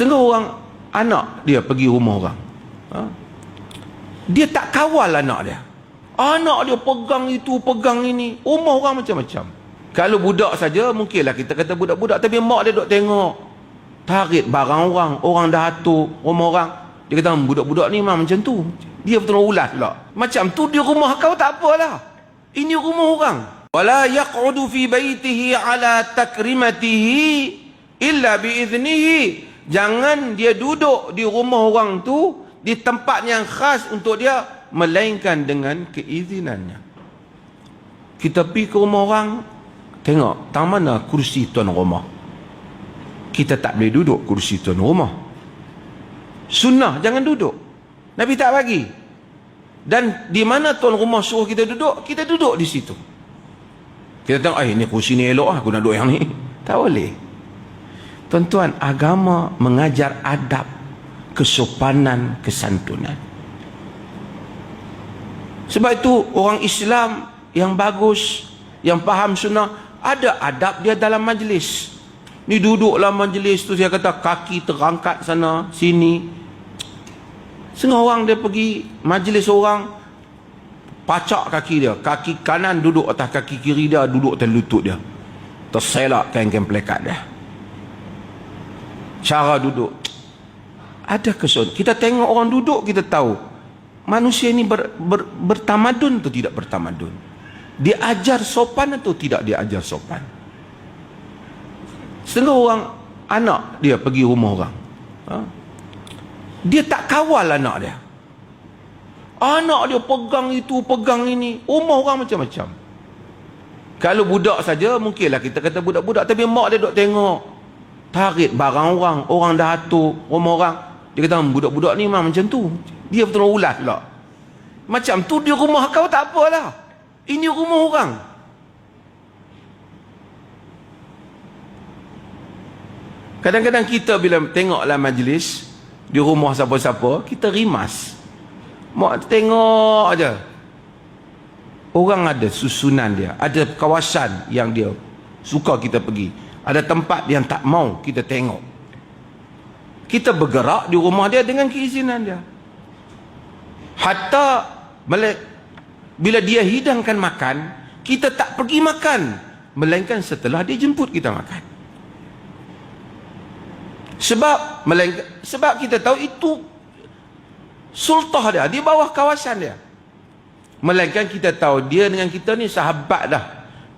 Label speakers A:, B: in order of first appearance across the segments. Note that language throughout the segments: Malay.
A: Setengah orang anak dia pergi rumah orang, dia tak kawal anak dia. Anak dia pegang itu, pegang ini. Rumah orang macam-macam. Kalau budak saja mungkinlah kita kata budak-budak, tapi mak dia duk tengok tarik barang orang, orang dah atuk rumah orang, dia kata budak-budak ni memang macam tu. Dia betul ulas pula. Macam tu di rumah kau tak apalah, ini rumah orang. Wala yaq'udu fi baitihi ala takrimatihi illa biiznihi. Jangan dia duduk di rumah orang tu di tempat yang khas untuk dia, melainkan dengan keizinannya. Kita pergi ke rumah orang, tengok tang mana kursi tuan rumah, kita tak boleh duduk kursi tuan rumah. Sunnah jangan duduk, Nabi tak bagi. Dan di mana tuan rumah suruh kita duduk di situ. Kita tengok, ini kursi ni elok, aku nak duduk yang ni. Tak boleh. Tuan-tuan, agama mengajar adab, kesopanan, kesantunan. Sebab itu orang Islam yang bagus, yang faham sunnah, ada adab dia dalam majlis. Ni duduklah majlis tu, saya kata kaki terangkat sana sini. Setengah orang dia pergi majlis orang, pacak kaki dia, kaki kanan duduk atas kaki kiri dia, duduk atas lutut dia, terselak kain-kain plekat dia. Cara duduk ada kesun. Kita tengok orang duduk, kita tahu manusia ini bertamadun atau tidak bertamadun. Dia ajar sopan atau tidak dia ajar sopan. Setengah orang anak dia pergi rumah orang, dia tak kawal anak dia. Anak dia pegang itu, pegang ini. Rumah orang macam-macam. Kalau budak saja mungkinlah kita kata budak-budak, tapi mak dia duk tengok tarik barang orang, orang dah atuk rumah orang, dia kata budak-budak ni memang macam tu. Dia betul ulas pula. Macam tu di rumah kau tak apalah, ini rumah orang. Kadang-kadang kita bila tengoklah majlis di rumah siapa-siapa, kita rimas. Mak tengok aja. Orang ada susunan dia, ada kawasan yang dia suka kita pergi, ada tempat yang tak mau kita tengok. Kita bergerak di rumah dia dengan keizinan dia. Hatta bila dia hidangkan makan, kita tak pergi makan, melainkan setelah dia jemput kita makan. Sebab kita tahu itu sultah dia, di bawah kawasan dia. Melainkan kita tahu dia dengan kita ni sahabat dah.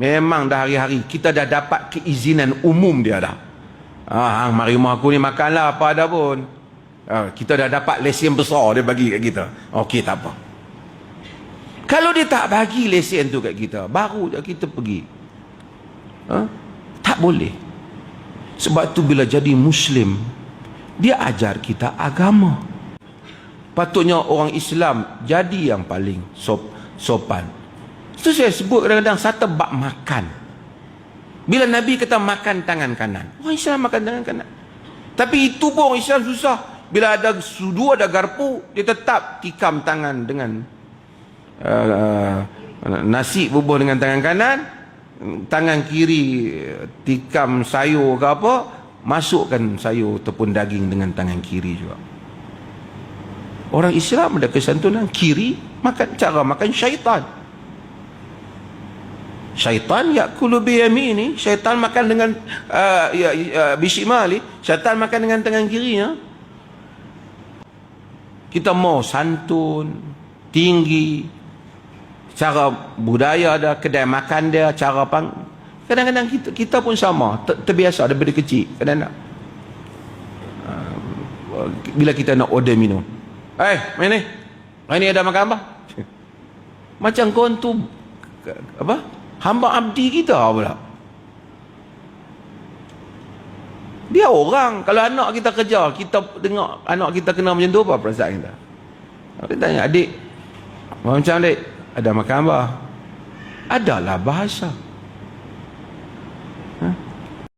A: Memang dah hari-hari kita dah dapat keizinan umum dia dah. Mari rumah aku ni makanlah apa ada pun. Kita dah dapat lesen besar dia bagi kat kita. Okey, tak apa. Kalau dia tak bagi lesen tu kat kita, baru kita pergi. Tak boleh. Sebab tu bila jadi Muslim, dia ajar kita agama. Patutnya orang Islam jadi yang paling sopan. Itu saya sebut kadang-kadang satu bab makan. Bila Nabi kata makan tangan kanan, orang Islam makan tangan kanan. Tapi itu pun orang Islam susah. Bila ada sudu, ada garpu, dia tetap tikam tangan dengan nasi bubuh dengan tangan kanan, tangan kiri tikam sayur ke apa, masukkan sayur ataupun daging dengan tangan kiri juga. Orang Islam ada kesantunan, kiri makan, cara makan syaitan. Syaitan yakulu biyamini, syaitan makan dengan bishimali, syaitan makan dengan tangan kirinya. Kita mau santun, tinggi, cara budaya dia, kedai makan dia, cara kadang-kadang kita pun sama, terbiasa daripada kecil. Kadang-kadang bila kita nak order minum, main ni, hari ni ada makan apa? Macam kau tu apa? Hamba abdi kita pula. Dia orang, kalau anak kita kerja, kita dengar anak kita kena macam tu, apa perasaan kita? Kita tanya, adik, macam adik, ada makan apa? Adalah bahasa.